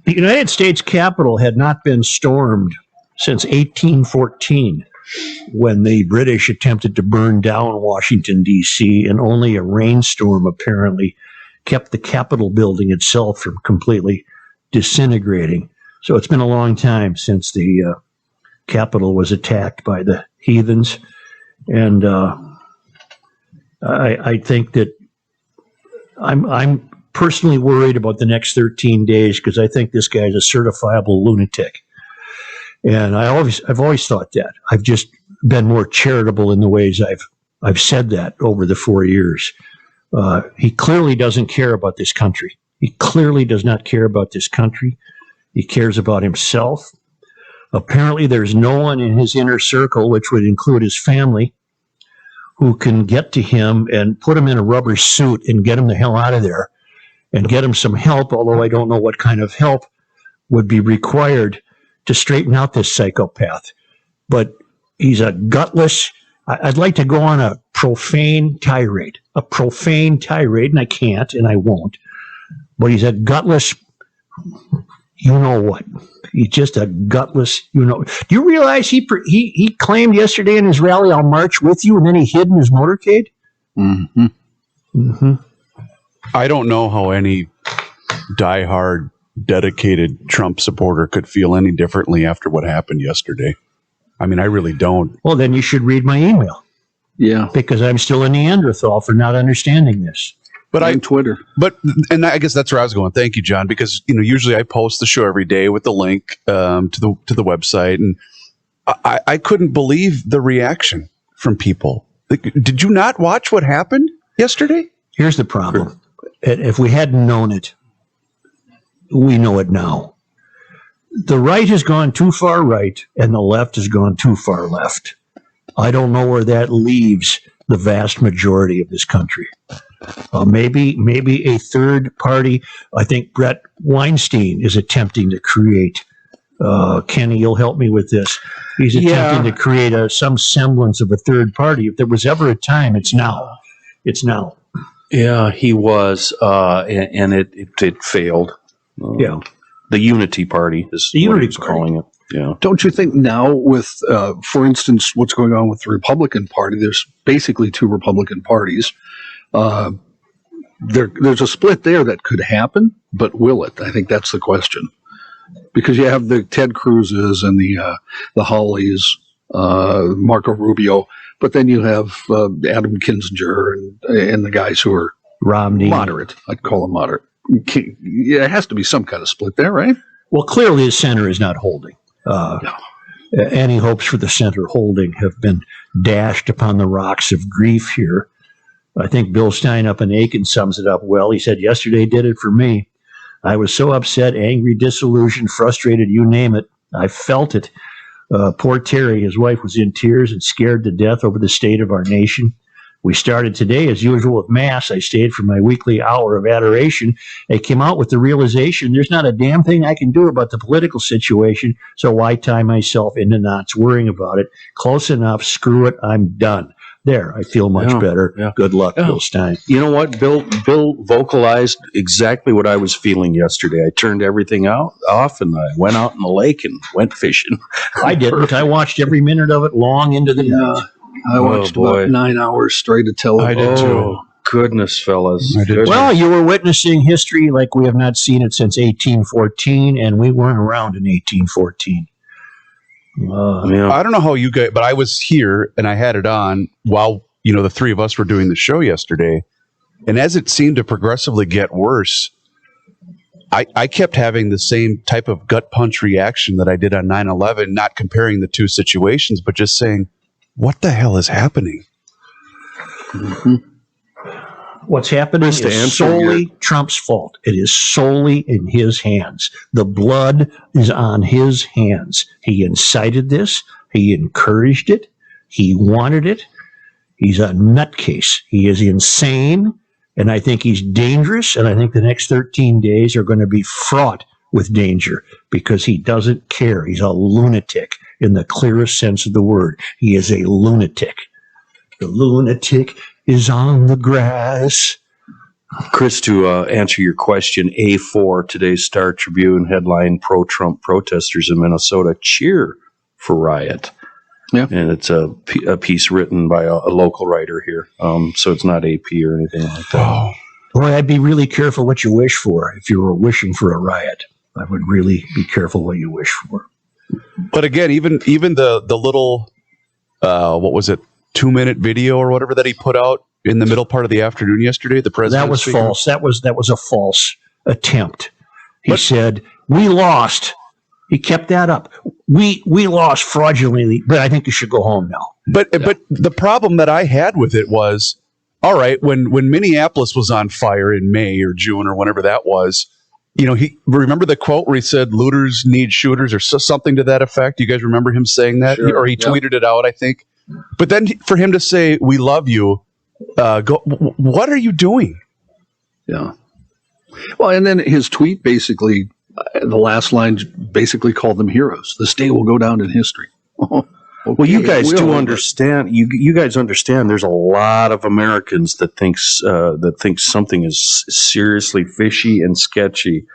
The United States Capitol had not been stormed since 1814, when the British attempted to burn down Washington, D.C., and only a rainstorm apparently kept the Capitol building itself from completely disintegrating. So it's been a long time since the Capitol was attacked by the heathens. And I think that I'm personally worried about the next 13 days because I think this guy's a certifiable lunatic. And I've always thought that. I've just been more charitable in the ways I've said that over the 4 years. He clearly doesn't care about this country. He clearly does not care about this country. He cares about himself. Apparently, there's no one in his inner circle, which would include his family, who can get to him and put him in a rubber suit and get him the hell out of there and get him some help, although I don't know what kind of help would be required to straighten out this psychopath. But he's a gutless, I'd like to go on a profane tirade, and I can't and I won't. But he's a gutless, you know what? He's just a gutless, you know. Do you realize he claimed yesterday in his rally, I'll march with you, and then he hid in his motorcade? Mm-hmm. Mm-hmm. I don't know how any diehard, dedicated Trump supporter could feel any differently after what happened yesterday. I mean, I really don't. Well, then you should read my email. Yeah. Because I'm still a Neanderthal for not understanding this. But on Twitter. And I guess that's where I was going. Thank you, John, because usually I post the show every day with the link to the website, and I couldn't believe the reaction from people. Like, did you not watch what happened yesterday? Here's the problem. If we hadn't known it, we know it now. The right has gone too far right, and the left has gone too far left. I don't know where that leaves the vast majority of this country. Maybe a third party. I think Brett Weinstein is attempting to create. Kenny, you'll help me with this. He's attempting to create some semblance of a third party. If there was ever a time, it's now. It's now. Yeah, he was, and it failed. The Unity Party is what he's calling it. Yeah. Don't you think now with, for instance, what's going on with the Republican Party, there's basically two Republican parties. There's a split there that could happen, but will it? I think that's the question. Because you have the Ted Cruz's and the Hawleys, Marco Rubio, but then you have Adam Kinzinger and the guys who are Romney. Moderate. I'd call them moderate. Yeah, it has to be some kind of split there, right? Well, clearly the center is not holding. No. Any hopes for the center holding have been dashed upon the rocks of grief here. I think Bill Stein up in Aiken sums it up well. He said, yesterday did it for me. I was so upset, angry, disillusioned, frustrated, you name it. I felt it. Poor Terry, his wife, was in tears and scared to death over the state of our nation. We started today, as usual, with Mass. I stayed for my weekly hour of adoration. I came out with the realization there's not a damn thing I can do about the political situation, so why tie myself into knots worrying about it? Close enough. Screw it. I'm done. There, I feel much better. Yeah. Good luck, Bill Stein. You know what? Bill vocalized exactly what I was feeling yesterday. I turned everything off, and I went out in the lake and went fishing. I didn't. I watched every minute of it long into the night. I watched about 9 hours straight of television. I did too. Goodness, fellas. Well, you were witnessing history like we have not seen it since 1814, and we weren't around in 1814. I don't know how you guys, but I was here and I had it on while, the three of us were doing the show yesterday. And as it seemed to progressively get worse, I kept having the same type of gut punch reaction that I did on 9/11, not comparing the two situations, but just saying, what the hell is happening? Mm-hmm. What's happening is solely Trump's fault. It is solely in his hands. The blood is on his hands. He incited this. He encouraged it. He wanted it. He's a nutcase. He is insane, and I think he's dangerous, and I think the next 13 days are going to be fraught with danger because he doesn't care. He's a lunatic in the clearest sense of the word. He is a lunatic. The lunatic is on the grass. Chris, to answer your question, A4, today's Star Tribune headline, pro-Trump protesters in Minnesota cheer for riot. Yeah. And it's a piece written by a local writer here. So it's not AP or anything like that. Oh. Boy, I'd be really careful what you wish for if you were wishing for a riot. I would really be careful what you wish for. But again, even the little, what was it, 2-minute video or whatever that he put out in the middle part of the afternoon yesterday, the president. That was false. That was a false attempt. He said, we lost. He kept that up. We lost fraudulently, but I think you should go home now. But the problem that I had with it was, all right, when Minneapolis was on fire in May or June or whenever that was, he remember the quote where he said looters need shooters or something to that effect. You guys remember him saying that? Sure. Or he tweeted it out, I think. But then for him to say, we love you, what are you doing? Yeah. Well, and then his tweet basically, the last line basically called them heroes. This day will go down in history. Okay, well, you guys do understand. You guys understand. There's a lot of Americans that think something is seriously fishy and sketchy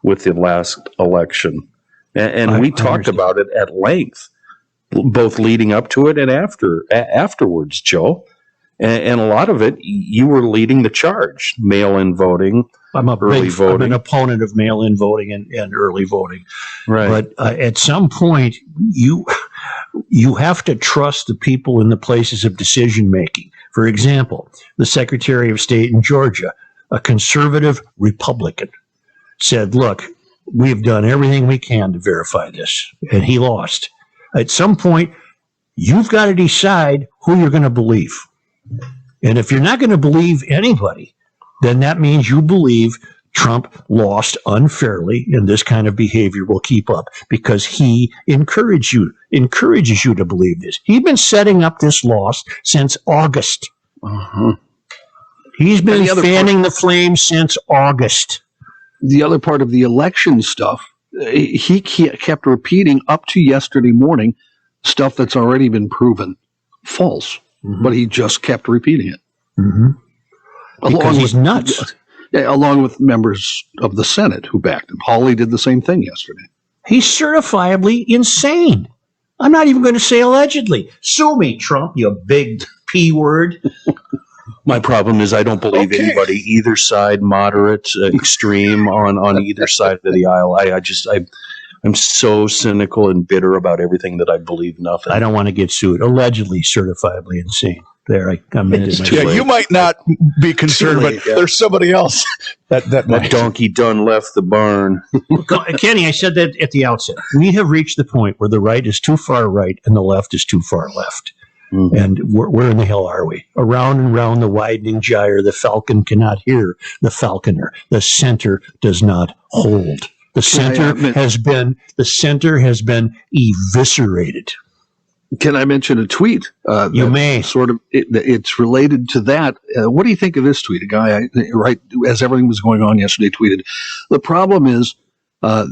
with the last election, and we talked about it at length, both leading up to it and afterwards, Joe. And a lot of it, you were leading the charge. Mail-in voting, I'm an opponent of mail-in voting and early voting. Right. But at some point, you have to trust the people in the places of decision making. For example, the Secretary of State in Georgia, a conservative Republican, said, "Look, we've done everything we can to verify this," and he lost. At some point, you've got to decide who you're going to believe. And if you're not going to believe anybody, then that means you believe Trump lost unfairly, and this kind of behavior will keep up because he encourages you to believe this. He's been setting up this loss since August. Uh-huh. He's been fanning the flames since August. The other part of the election stuff, he kept repeating up to yesterday morning stuff that's already been proven false. Mm-hmm. But he just kept repeating it. Mm-hmm. Because he's nuts. Along with members of the Senate who backed him. Hawley did the same thing yesterday. He's certifiably insane. I'm not even going to say allegedly. Sue me, Trump, you big P word. My problem is I don't believe anybody, either side, moderate, extreme, on either side of the aisle. I'm so cynical and bitter about everything that I believe nothing. I don't want to get sued. Allegedly, certifiably insane. There, I'm into my. Yeah, you might not be concerned, but there's somebody else that donkey done left the barn. Kenny, I said that at the outset. We have reached the point where the right is too far right and the left is too far left. Mm-hmm. And where in the hell are we? Around and round the widening gyre, the falcon cannot hear the falconer. The center does not hold. The center has been eviscerated. Can I mention a tweet? You may. Sort of, it's related to that. What do you think of this tweet? A guy, right as everything was going on yesterday, tweeted, "The problem is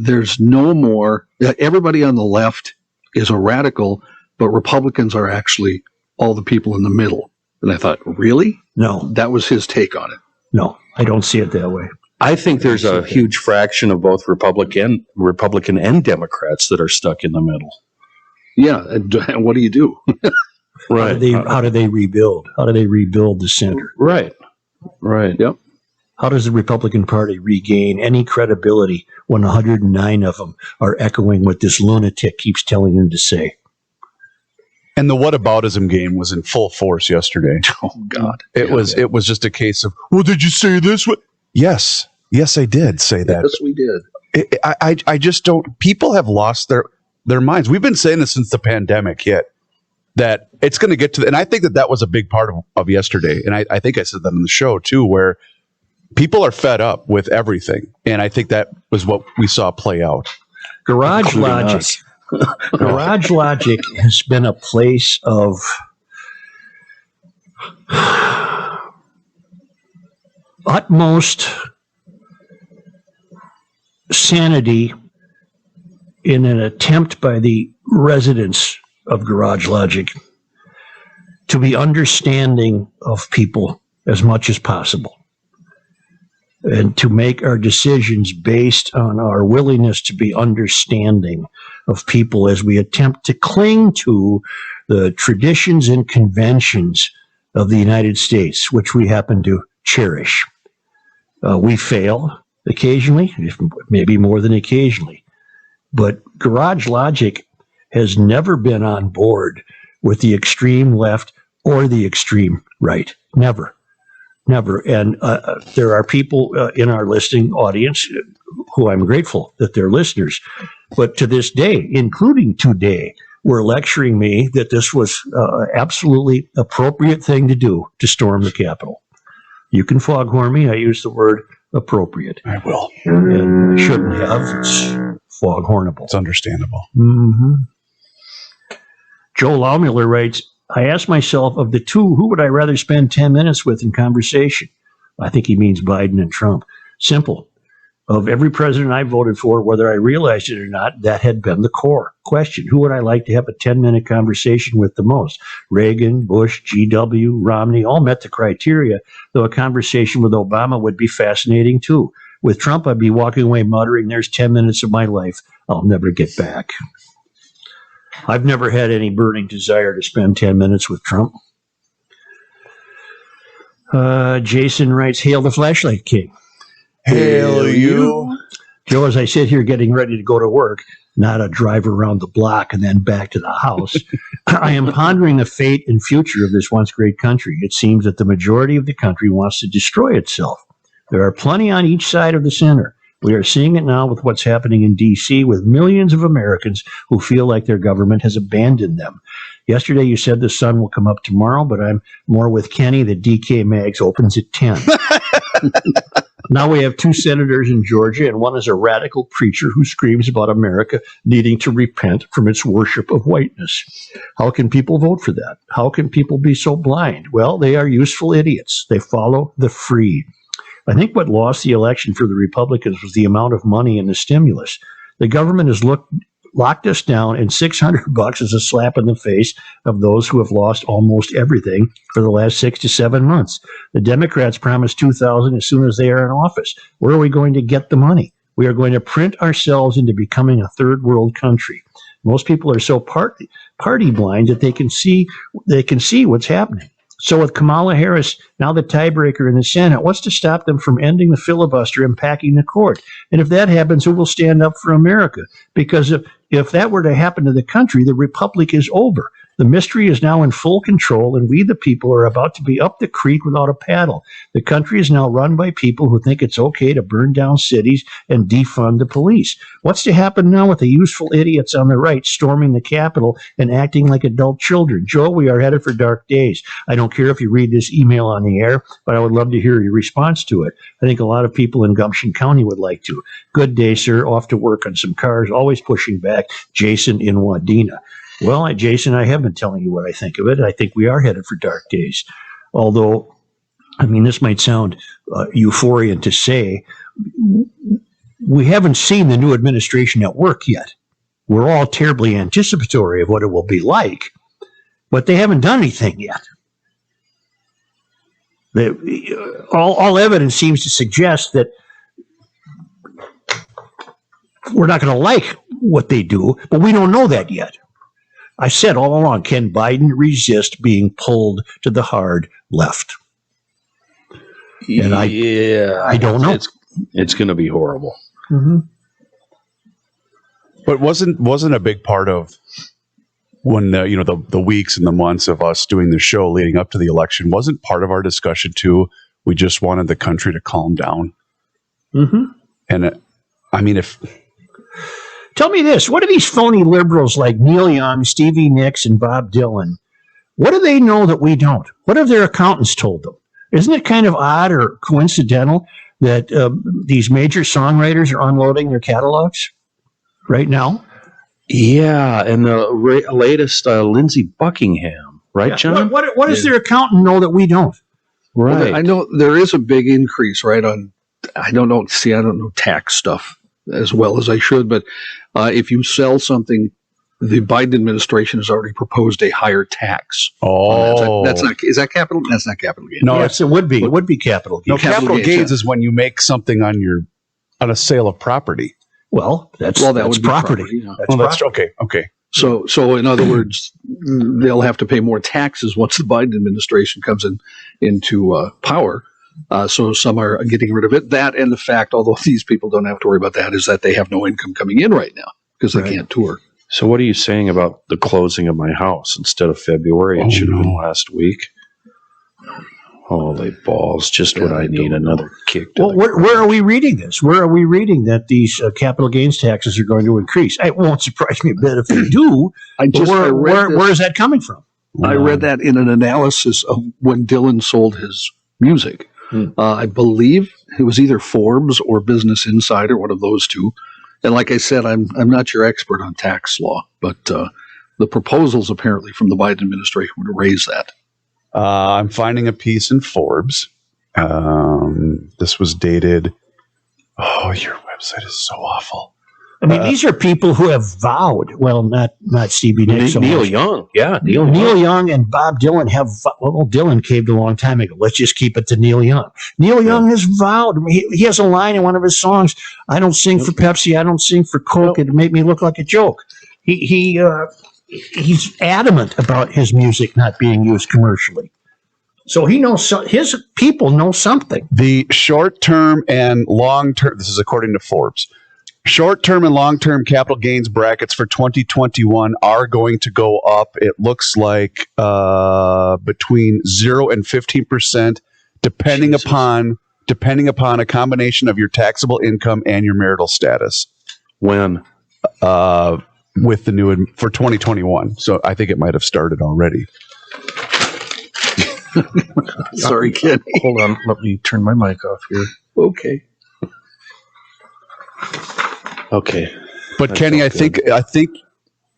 there's no more. Everybody on the left is a radical, but Republicans are actually all the people in the middle." And I thought, really? No. That was his take on it. No, I don't see it that way. I think there's a huge fraction of both Republican and Democrats that are stuck in the middle. Yeah, and what do you do? Right. How do they rebuild? How do they rebuild the center? Right. Yep. How does the Republican Party regain any credibility when 109 of them are echoing what this lunatic keeps telling them to say? And the whataboutism game was in full force yesterday. Oh God! It was just a case of, well, did you say this? Yes, I did say that. Yes, we did. I just don't. People have lost their minds. We've been saying this since the pandemic hit, that it's going to get to, and I think that was a big part of yesterday. And I think I said that in the show too, where people are fed up with everything. And I think that was what we saw play out. Garage Logic has been a place of utmost sanity in an attempt by the residents of Garage Logic to be understanding of people as much as possible. and to make our decisions based on our willingness to be understanding of people as we attempt to cling to the traditions and conventions of the United States, which we happen to cherish. We fail occasionally, maybe more than occasionally, but Garage Logic has never been on board with the extreme left or the extreme right. Never. Never. And there are people in our listening audience who I'm grateful that they're listeners. But to this day, including today, were lecturing me that this was absolutely appropriate thing to do to storm the Capitol. You can foghorn me. I use the word appropriate. I will. And I shouldn't have. It's foghornable. It's understandable. Mm-hmm. Joe Laumiller writes, I asked myself, of the two, who would I rather spend 10 minutes with in conversation? I think he means Biden and Trump. Simple. Of every president I voted for, whether I realized it or not, that had been the core question. Who would I like to have a 10-minute conversation with the most? Reagan, Bush, GW, Romney, all met the criteria, though a conversation with Obama would be fascinating too. With Trump, I'd be walking away muttering, there's 10 minutes of my life I'll never get back. I've never had any burning desire to spend 10 minutes with Trump. Jason writes, Hail the Flashlight King. Hail you. Joe, as I sit here getting ready to go to work, not a drive around the block and then back to the house, I am pondering the fate and future of this once great country. It seems that the majority of the country wants to destroy itself. There are plenty on each side of the center. We are seeing it now with what's happening in D.C. with millions of Americans who feel like their government has abandoned them. Yesterday you said the sun will come up tomorrow, but I'm more with Kenny that DK Mags opens at 10. Now we have two senators in Georgia, and one is a radical preacher who screams about America needing to repent from its worship of whiteness. How can people vote for that? How can people be so blind? Well, they are useful idiots. They follow the free. I think what lost the election for the Republicans was the amount of money in the stimulus. The government has locked us down, and $600 is a slap in the face of those who have lost almost everything for the last 6 to 7 months. The Democrats promised $2,000 as soon as they are in office. Where are we going to get the money? We are going to print ourselves into becoming a third world country. Most people are so party blind that they can see what's happening. So with Kamala Harris, now the tiebreaker in the Senate, what's to stop them from ending the filibuster and packing the court? And if that happens, who will stand up for America? Because if that were to happen to the country, the republic is over. The mystery is now in full control, and we, the people, are about to be up the creek without a paddle. The country is now run by people who think it's okay to burn down cities and defund the police. What's to happen now with the useful idiots on the right storming the Capitol and acting like adult children? Joe, we are headed for dark days. I don't care if you read this email on the air, but I would love to hear your response to it. I think a lot of people in Gumption County would like to. Good day, sir. Off to work on some cars, always pushing back. Jason in Wadena. Well, Jason, I have been telling you what I think of it. I think we are headed for dark days. Although, I mean, this might sound euphorian to say, we haven't seen the new administration at work yet. We're all terribly anticipatory of what it will be like, but they haven't done anything yet. All evidence seems to suggest that we're not going to like what they do, but we don't know that yet. I said all along, can Biden resist being pulled to the hard left? And I don't know. It's going to be horrible. Mm-hmm. But wasn't a big part of when the weeks and the months of us doing the show leading up to the election, wasn't part of our discussion too? We just wanted the country to calm down. Mm-hmm. And I mean, Tell me this, what do these phony liberals like Neil Young, Stevie Nicks, and Bob Dylan, what do they know that we don't? What have their accountants told them? Isn't it kind of odd or coincidental that these major songwriters are unloading their catalogs right now? Yeah, and the latest Lindsey Buckingham, right, John? What does their accountant know that we don't? Right. Well, I know there is a big increase, right, on, I don't know tax stuff as well as I should, but if you sell something the Biden administration has already proposed a higher tax. Oh, That's not. Is that capital? That's not capital gains. No, Yes, it would be. It would be capital no. gains. Capital gains, gains yeah. is when you make something on a sale of property. Well, that that that's would be property. yeah. That's Well, that's property. okay. So in other words, they'll have to pay more taxes once the Biden administration comes into power. So some are getting rid of it. That and the fact, although these people don't have to worry about that, is that they have no income coming in right now because they can't tour. So what are you saying about the closing of my house instead of February? It should have been last week. Holy balls! Just what I need, another kick. To Well, where are we reading this? Where are we reading that these capital gains taxes are going to increase? It won't surprise me a bit if they do. Where is that coming from? I read that in an analysis of when Dylan sold his music. I believe it was either Forbes or Business Insider, one of those two. And like I said, I'm not your expert on tax law, but the proposals apparently from the Biden administration were to raise that. I'm finding a piece in Forbes. This was dated. Oh, your website is so awful. I mean, these are people who have vowed. Well, not Stevie Nicks. Neil Young, yeah, Neil Young and Bob Dylan have. Well, Dylan caved a long time ago. Let's just keep it to Neil Young. Neil Young has vowed. He has a line in one of his songs. I don't sing for Pepsi. I don't sing for Coke. It made me look like a joke. He's adamant about his music not being used commercially. So he knows. His people know something. The short-term and long-term. This is according to Forbes. Short-term and long-term capital gains brackets for 2021 are going to go up. It looks like between 0 and 15%, depending upon a combination of your taxable income and your marital status. When? With the new for 2021. So I think it might have started already. Sorry, Kenny. Hold on, let me turn my mic off here. Okay. Okay. But That's Kenny, all I think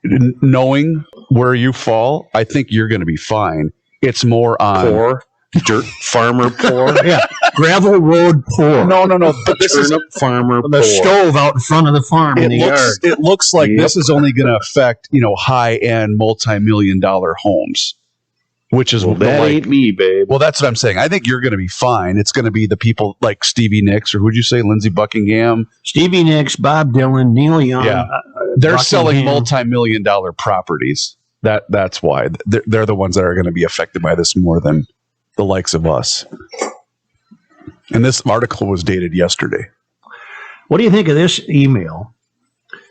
knowing where you fall, I think you're going to be fine. It's more on Poor, dirt farmer poor. Yeah, gravel road poor. No. But this is Turnip farmer The poor. stove out in front of the farm in the yard. it looks like Yep. this is only going to affect high-end multi-million-dollar homes, which is Well, that ain't me, babe. Well, that's what I'm saying. I think you're going to be fine. It's going to be the people like Stevie Nicks, or who'd you say, Lindsey Buckingham? Stevie Nicks, Bob Dylan, Neil Young. Yeah. They're selling Buckingham. multi-million-dollar properties. That's why they're the ones that are going to be affected by this more than the likes of us. And this article was dated yesterday. What do you think of this email?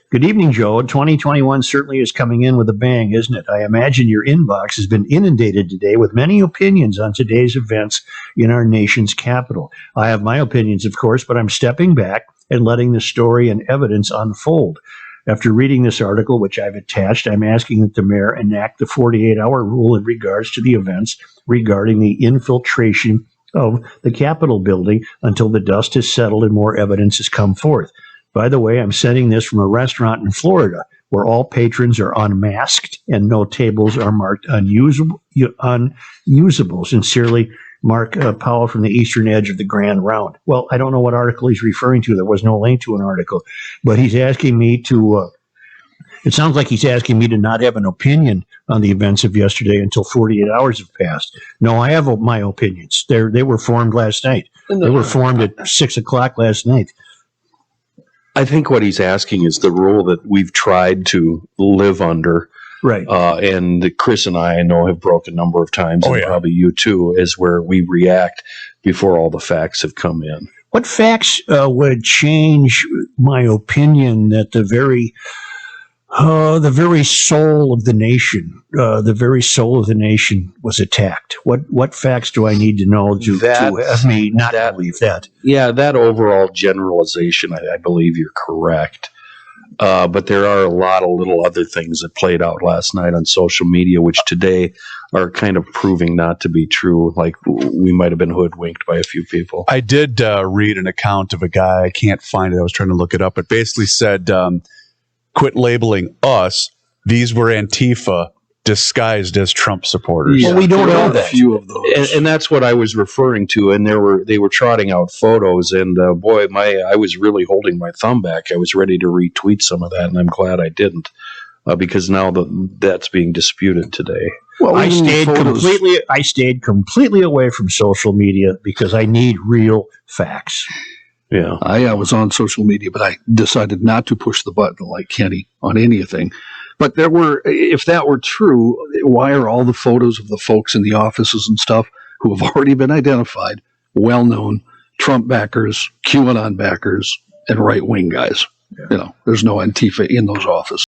Good evening, Joe. 2021 certainly is coming in with a bang, isn't it? I imagine your inbox has been inundated today with many opinions on today's events in our nation's capital. I have my opinions, of course, but I'm stepping back and letting the story and evidence unfold. After reading this article, which I've attached, I'm asking that the mayor enact the 48-hour rule in regards to the events regarding the infiltration of the Capitol building until the dust has settled and more evidence has come forth. By the way, I'm sending this from a restaurant in Florida where all patrons are unmasked and no tables are marked unusable. Sincerely, Mark Powell from the eastern edge of the Grand Round. Well, I don't know what article he's referring to. There was no link to an article, but he's asking me to, it sounds like he's asking me to not have an opinion on the events of yesterday until 48 hours have passed. No, I have my opinions. They were formed last night. They were formed at 6:00 last night. I think what he's asking is the rule that we've tried to live under. Right. And Chris and I know have broken a number of times, Oh, and yeah. probably you too, is where we react before all the facts have come in. What facts would change my opinion that the very soul of the nation, was attacked? What facts do I need to know to have me not believe that? Yeah, that overall generalization, I believe you're correct. But there are a lot of little other things that played out last night on social media, which today are kind of proving not to be true. Like we might have been hoodwinked by a few people. I did read an account of a guy. I can't find it. I was trying to look it up. It basically said, quit labeling us. These were Antifa disguised as Trump supporters. Well, we don't there know are a that. few of those. And that's what I was referring to. And they were trotting out photos, and I was really holding my thumb back. I was ready to retweet some of that, and I'm glad I didn't. because now that's being disputed today. Well, I even stayed photos- completely away from social media because I need real facts. Yeah. I was on social media, but I decided not to push the button like Kenny on anything. But if that were true, why are all the photos of the folks in the offices and stuff who have already been identified, well-known Trump backers, QAnon backers, and right-wing guys? There's no Antifa in those offices.